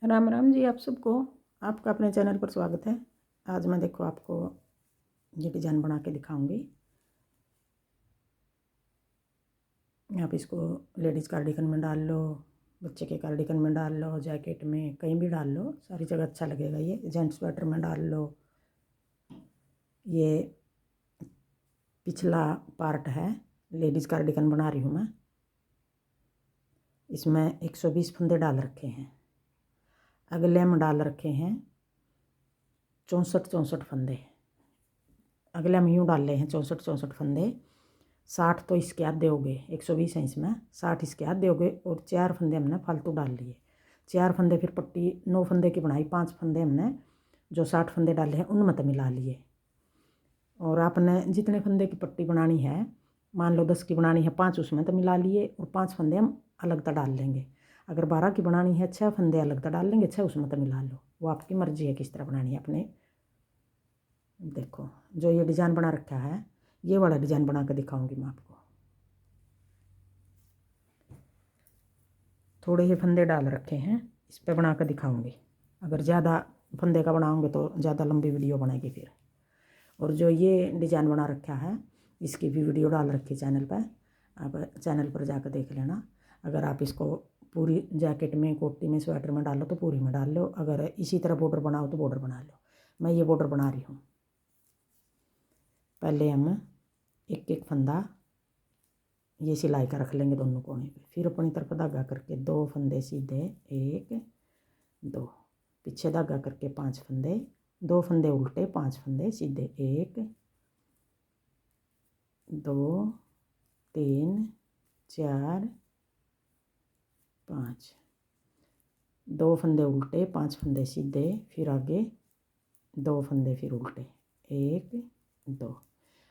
राम राम जी आप सबको। आपका अपने चैनल पर स्वागत है। आज मैं देखो आपको ये डिज़ाइन बना के दिखाऊंगी। आप इसको लेडीज़ कार्डिगन में डाल लो, बच्चे के कार्डिगन में डाल लो, जैकेट में कहीं भी डाल लो, सारी जगह अच्छा लगेगा। ये जेंट्स स्वेटर में डाल लो। ये पिछला पार्ट है, लेडीज़ कार्डिगन बना रही हूँ मैं। इसमें 120 फंदे डाल रखे हैं। अगले में डाल रखे हैं 64 फंदे। अगले में यूँ डाल रहे हैं 64 फंदे। 60 तो इसके आधे हो गए, 120 है इसमें, 60 इसके आधे हो गए और 4 फंदे हमने फालतू डाल लिए। 4 फंदे फिर पट्टी 9 फंदे की बनाई, 5 फंदे हमने जो 60 फंदे डाले हैं उनमें तो मिला लिए। और आपने जितने फंदे की पट्टी बनानी है, मान लो 10 की बनानी है, 5 उसमें तो मिला लिए और 5 फंदे हम अलग तो डाल लेंगे। अगर 12 की बनानी है 6 फंदे अलग तो डाल लेंगे, 6 उसमें तो मिला लो। वो आपकी मर्जी है किस तरह बनानी है अपने। देखो जो ये डिज़ाइन बना रखा है, ये वाला डिज़ाइन बना कर दिखाऊंगी मैं आपको। थोड़े ही फंदे डाल रखे हैं, इस पर बना कर दिखाऊंगी। अगर ज़्यादा फंदे का बनाऊंगे तो ज़्यादा लंबी वीडियो बनेगी फिर। और जो ये डिज़ाइन बना रखा है, इसकी भी वीडियो डाल रखी चैनल पर, आप चैनल पर जाकर देख लेना। अगर आप इसको पूरी जैकेट में, कोटी में, स्वेटर में डालो तो पूरी में डाल लो। अगर इसी तरह बॉर्डर बनाओ तो बॉर्डर बना लो। मैं ये बॉर्डर बना रही हूँ। पहले हम एक एक फंदा ये सिलाई का रख लेंगे दोनों कोने पे, फिर अपनी तरफ धागा करके 2 फंदे सीधे, 1 2, पीछे धागा करके 5 फंदे, 2 फंदे उल्टे, 5 फंदे सीधे, 1 2 3 4 5, 2 फंदे उल्टे, 5 फंदे सीधे, फिर आगे 2 फंदे फिर उल्टे, 1 2।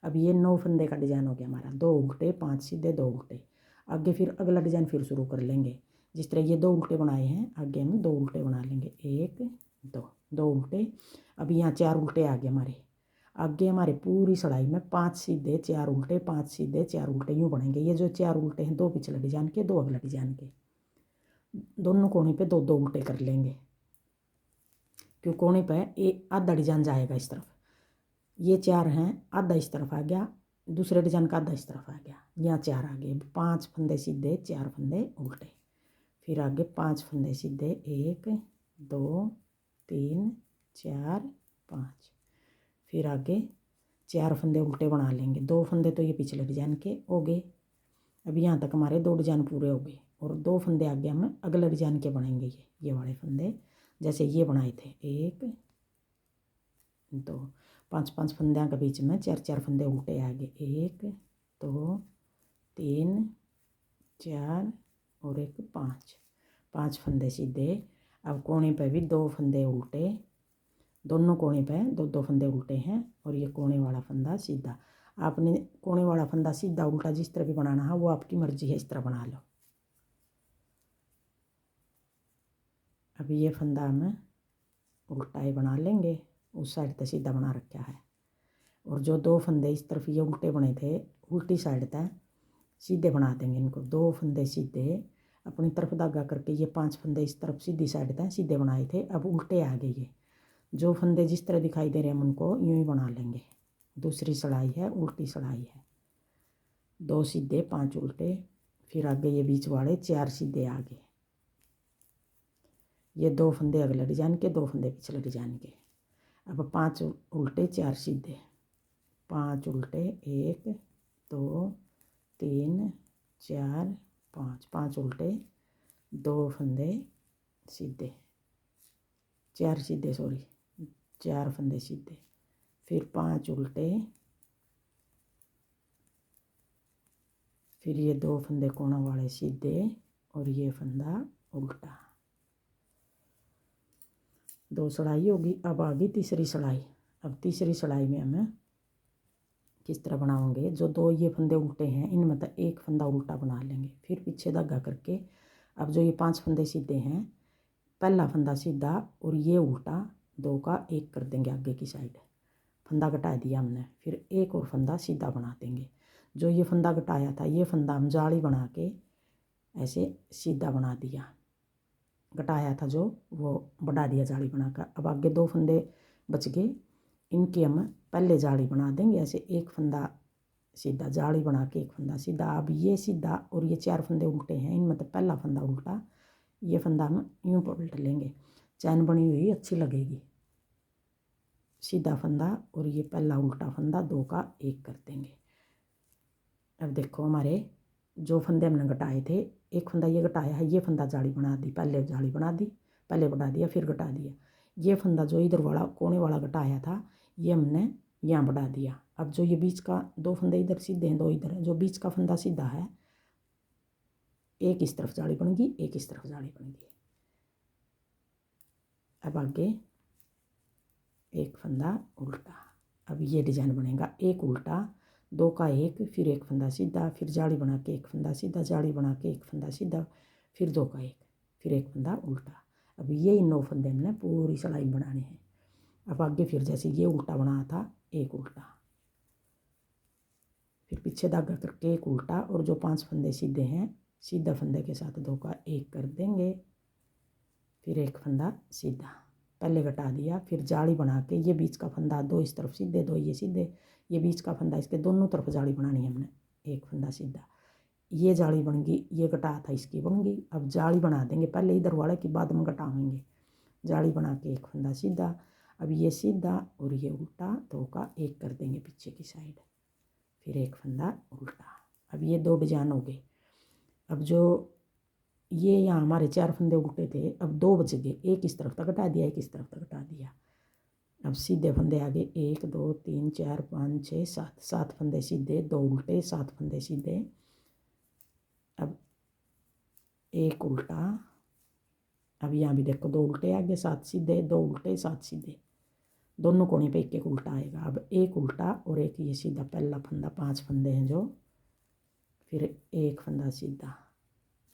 अब ये 9 फंदे का डिज़ाइन हो गया हमारा। 2 उल्टे, 5 सीधे, 2 उल्टे। आगे फिर अगला डिज़ाइन फिर शुरू कर लेंगे। जिस तरह ये 2 उल्टे बनाए हैं, आगे हम 2 उल्टे बना लेंगे, 1 2, 2 उल्टे। अब यहाँ 4 उल्टे आ गए हमारे। आगे हमारे पूरी सड़ाई में 5 सीधे, 4 उल्टे, 5 सीधे, 4 उल्टे यूँ बनेंगे। ये जो 4 उल्टे हैं, 2 पिछले डिज़ाइन के, 2 अगला डिज़ाइन के, दोनों कोने पे 2 2 उल्टे कर लेंगे। क्यों कोने पे एक आधा डिज़ाइन जाएगा इस तरफ। ये 4 हैं, आधा इस तरफ आ गया, दूसरे डिज़ाइन का आधा इस तरफ आ गया। यहाँ 4 आ गए। 5 फंदे सीधे, 4 फंदे उल्टे, फिर आगे 5 फंदे सीधे, 1 2 3 4 5, फिर आगे 4 फंदे उल्टे बना लेंगे। 2 फंदे तो ये पिछले डिज़ाइन के हो गए। अब यहाँ तक हमारे 2 डिज़ाइन पूरे हो गए और 2 फंदे आगे हम अगले डिज़ाइन के बनाएंगे। ये वाले फंदे जैसे ये बनाए थे, 1 2, 5 5 फंदे के बीच में 4 4 फंदे उल्टे आ गए, 1 2 3 4 और 1 5, 5 फंदे सीधे। अब कोने पे भी 2 फंदे उल्टे, दोनों कोने पे 2 2 फंदे उल्टे हैं और ये कोने वाला फंदा सीधा। आपने कोने वाला फंदा सीधा उल्टा जिस तरह भी बनाना है वो आपकी मर्जी है, इस तरह बना लो। अब ये फंदा हम उल्टा ही बना लेंगे, उस साइड तक सीधा बना रखा है। और जो 2 फंदे इस तरफ ये उल्टे बने थे, उल्टी साइड तक सीधे बना देंगे इनको। 2 फंदे सीधे अपनी तरफ धागा करके ये 5 फंदे इस तरफ सीधी साइड तक सीधे बनाए थे, अब उल्टे आ गए। ये जो फंदे जिस तरह दिखाई दे रहे हैं हम उनको यूँ ही बना लेंगे। दूसरी सड़ाई है, उल्टी सड़ाई है, 2 सीधे, 5 उल्टे, फिर आगे ये बीच वाले 4 सीधे आ गए। ये 2 फंदे अगले डिज़ाइन के, 2 फंदे पिछले डिज़ाइन के। अब 5 उल्टे, 4 सीधे, 5 उल्टे, 1 2 3 4 5, 5 उल्टे, 2 फंदे सीधे, 4 सीधे, सॉरी 4 फंदे सीधे, फिर 5 उल्टे, फिर ये 2 फंदे कोना वाले सीधे और ये फंदा उल्टा। 2 सड़ाई होगी। अब आ गई तीसरी सड़ाई। अब तीसरी सड़ाई में हमें किस तरह बनाओगे, जो 2 ये फंदे उल्टे हैं इनमें तो एक फंदा उल्टा बना लेंगे, फिर पीछे धागा करके। अब जो ये 5 फंदे सीधे हैं, पहला फंदा सीधा और ये उल्टा, 2 का 1 कर देंगे आगे की साइड। फंदा घटा दिया हमने, फिर एक और फंदा सीधा बना देंगे। जो ये फंदा घटाया था, ये फंदा हम जाली बना के ऐसे सीधा बना दिया। घटाया था जो वो बढ़ा दिया जाली बनाकर। अब आगे 2 फंदे बच गए, इनकी हम पहले जाली बना देंगे। ऐसे एक फंदा सीधा जाली बना के एक फंदा सीधा। अब ये सीधा और ये 4 फंदे उल्टे हैं, इनमें तो पहला फंदा उल्टा, ये फंदा हम यूँ पलट लेंगे, चैन बनी हुई अच्छी लगेगी। सीधा फंदा और ये पहला उल्टा फंदा, 2 का 1 कर देंगे। अब देखो हमारे जो फंदे हमने घटाए थे, एक फंदा ये घटाया है, ये फंदा जाली बना दी, पहले जाली बना दी, पहले बढ़ा दिया फिर घटा दिया। ये फंदा जो इधर वाला कोने वाला घटाया था, ये हमने यहाँ बढ़ा दिया। अब जो ये बीच का 2 फंदे इधर सीधे हैं, 2 इधर हैं, जो बीच का फंदा सीधा है, एक इस तरफ जाली बन गई, एक इस तरफ जाली बन गई। अब आगे एक फंदा उल्टा। अब ये डिजाइन बनेगा, एक उल्टा, 2 का 1, फिर एक फंदा सीधा, फिर जाली बना के एक फंदा सीधा, जाली बना के एक फंदा सीधा, फिर 2 का 1, फिर एक फंदा उल्टा। अब ये 9 फंदे हमने पूरी सिलाई बनानी है। अब आगे फिर जैसे ये उल्टा बना था, एक उल्टा, फिर पीछे धागा करके एक उल्टा, और जो 5 फंदे सीधे हैं, सीधा फंदे के साथ 2 का 1 कर देंगे, फिर एक फंदा सीधा, पहले घटा दिया, फिर जाली बना के ये बीच का फंदा, 2 इस तरफ सीधे, 2 ये सीधे, ये बीच का फंदा, इसके दोनों तरफ जाली बनानी है हमने, एक फंदा सीधा, ये जाली बन गई, ये घटा था इसकी बन गई। अब जाली बना देंगे, पहले इधर वाले की बाद में घटाएंगे, जाली बना के एक फंदा सीधा, अब ये सीधा और ये उल्टा, 2 का 1 कर देंगे पीछे की साइड, फिर एक फंदा उल्टा। अब ये 2 डिजाइन हो गए। अब जो ये यहाँ हमारे 4 फंदे उल्टे थे, अब 2 बच गए, एक इस तरफ तक घटा दिया, एक इस तरफ तक घटा दिया। अब सीधे फंदे आगे 1 2 3 4 5 6 7, 7 फंदे सीधे, 2 उल्टे, 7 फंदे सीधे। अब एक उल्टा, अब यहाँ भी देखो 2 उल्टे आगे, 7 सीधे, 2 उल्टे, 7 सीधे, दोनों कोने पे एक एक उल्टा आएगा। अब एक उल्टा और एक ये सीधा, पहला फंदा, 5 फंदे हैं जो, फिर एक फंदा सीधा,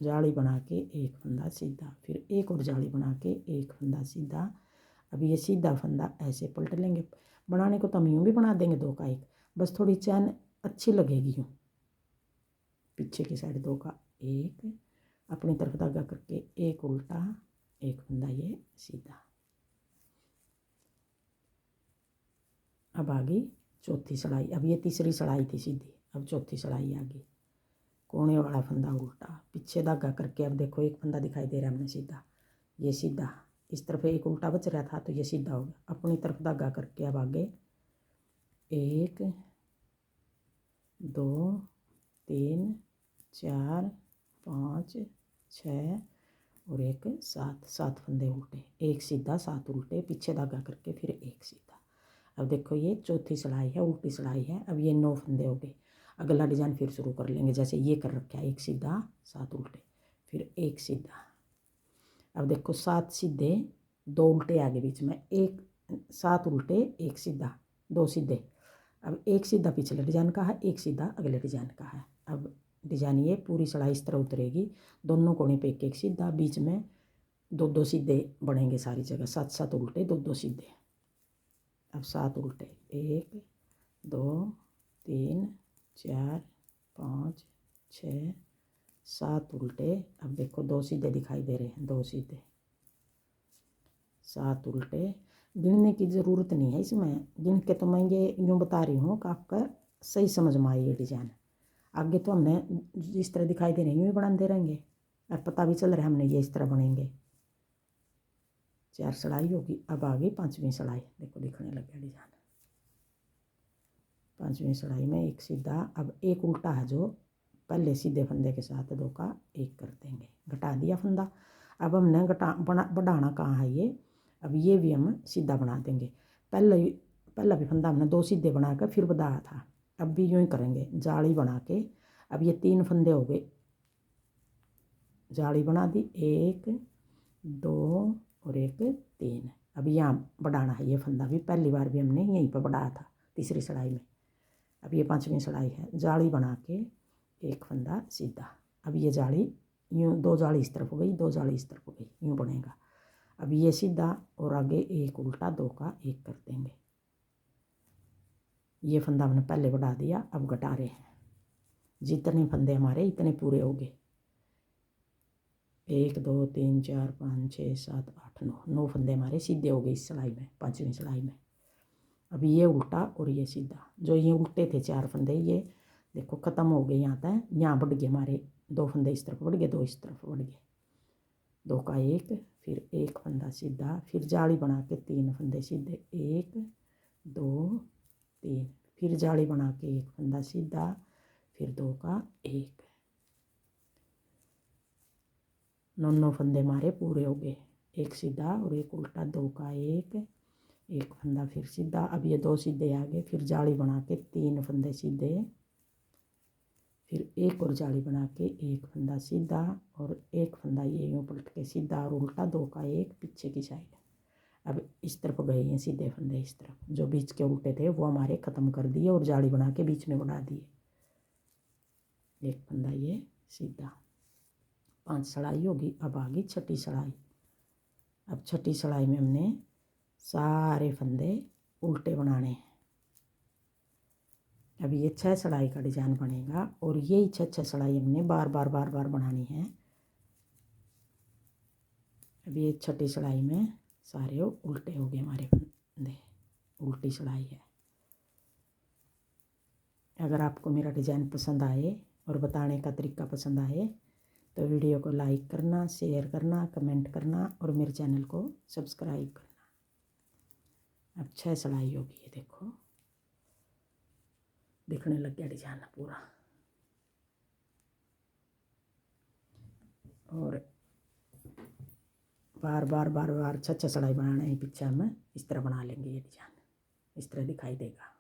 जाली बना के एक फंदा सीधा, फिर एक और जाली बना के एक फंदा सीधा। अब ये सीधा फंदा ऐसे पलट लेंगे, बनाने को तो हम यूँ भी बना देंगे 2 का 1, बस थोड़ी चैन अच्छी लगेगी यूँ, पीछे की साइड 2 का 1, अपनी तरफ धागा करके एक उल्टा, एक फंदा ये सीधा। अब आ गई चौथी सिलाई। अब ये तीसरी सिलाई थी सीधी, अब चौथी सिलाई आ गई, कोने वाला फंदा उल्टा, पीछे धागा करके। अब देखो एक फंदा दिखाई दे रहा है हमने सीधा, ये सीधा, इस तरफ एक उल्टा बच रहा था तो ये सीधा हो गया, अपनी तरफ धागा करके। अब आगे 1 2 3 4 5 6 और एक 7, 7 फंदे उल्टे, एक सीधा, 7 उल्टे, पीछे धागा करके फिर एक सीधा। अब देखो ये चौथी सिलाई है, उल्टी सिलाई है। अब ये 9 फंदे हो गए। अगला डिजाइन फिर शुरू कर लेंगे, जैसे ये कर रखा है, एक सीधा, 7 उल्टे, फिर एक सीधा। अब देखो 7 सीधे, 2 उल्टे आगे बीच में, एक 7 उल्टे, एक सीधा, 2 सीधे। अब एक सीधा पिछले डिजाइन का है, एक सीधा अगले डिजाइन का है। अब डिजाइन ये पूरी सिलाई इस तरह उतरेगी, दोनों कोने पे एक एक सीधा, बीच में 2 2 सीधे बनेंगे सारी जगह, 7 7 उल्टे, 2 2 सीधे। अब 7 उल्टे, 1 2 3 4 5 6 7 उल्टे। अब देखो 2 सीधे दिखाई दे रहे हैं, 2 सीधे, 7 उल्टे। गिनने की ज़रूरत नहीं है इसमें, गिन के तो मैं ये यूँ बता रही हूँ कि आपका सही समझ में आए ये डिज़ाइन। आगे तो हमने जिस तरह दिखाई दे रहे हैं यूँ ही बनाते रहेंगे, और पता भी चल रहा है हमने ये इस तरह बनेंगे। 4 सिलाई होगी। अब आ गई 5वीं सिलाई, देखो दिखने लग गया डिज़ाइन। 5वीं सिलाई में एक सीधा, अब एक उल्टा है जो पहले सीधे फंदे के साथ 2 का 1 कर देंगे, घटा दिया फंदा। अब हमने बढ़ाना कहाँ है ये, अब ये भी हम सीधा बना देंगे। पहला भी फंदा हमने 2 सीधे बना कर फिर बढ़ाया था, अब भी यूँ ही करेंगे, जाली बना के। अब ये 3 फंदे हो गए, जाली बना दी, 1 2 और एक 3। अब यहाँ बढ़ाना है ये फंदा भी, पहली बार भी हमने यहीं पर बढ़ाया था तीसरी सिलाई में। अब ये 5वीं सिलाई है, जाली बना के एक फंदा सीधा। अब ये जाली यूँ, 2 जाली इस तरफ हो गई, 2 जाली इस तरफ हो गई, यूँ बनेगा। अब ये सीधा और आगे एक उल्टा, 2 का 1 कर देंगे। ये फंदा हमने पहले बढ़ा दिया, अब घटा रहे हैं, जितने फंदे हमारे इतने पूरे हो गए। 1 2 3 4 5 6 7 8 9 9 फंदे हमारे सीधे हो गए इस सिलाई में, 5वीं सिलाई में। अब ये उल्टा और ये सीधा, जो ये उल्टे थे 4 फंदे ये देखो ख़त्म हो गए। यहाँ तक यहाँ बढ़ गए हमारे 2 फंदे इस तरफ बढ़ गए, 2 इस तरफ बढ़ गए, 2 का 1, फिर 1 फंदा सीधा, फिर जाली बना के 3 फंदे सीधे, 1 2 3, फिर जाली बना के 1 फंदा सीधा, फिर 2 का 1, 9 फंदे हमारे पूरे हो गए, एक सीधा और एक उल्टा, 2 का 1 फंदा फिर सीधा। अब ये 2 सीधे आ गए, फिर जाली बना के 3 फंदे सीधे, फिर एक और जाली बना के 1 फंदा सीधा और 1 फंदा ये यूँ पलट के सीधा और उल्टा, 2 का 1 पीछे की साइड। अब इस तरफ गए हैं सीधे फंदे, इस तरफ जो बीच के उल्टे थे वो हमारे ख़त्म कर दिए और जाली बना के बीच में बढ़ा दिए, 1 फंदा ये सीधा, 5 सिलाई होगी। अब आ गई छठी सिलाई। अब छठी सिलाई में हमने सारे फंदे उल्टे बनाने हैं। अब ये 6 सिलाई का डिजाइन बनेगा और यही 6 सिलाई हमने बार बार बनानी है। अब ये छठी सिलाई में सारे उल्टे हो गए हमारे फंदे, उल्टी सिलाई है। अगर आपको मेरा डिज़ाइन पसंद आए और बताने का तरीका पसंद आए तो वीडियो को लाइक करना, शेयर करना, कमेंट करना और मेरे चैनल को सब्सक्राइब करना। अब 6 सिलाई होगी, ये देखो दिखने लग गया डिजाइन पूरा। और बार बार 6 सिलाई बनाना है, पीछे हम इस तरह बना लेंगे, ये डिजाइन इस तरह दिखाई देगा।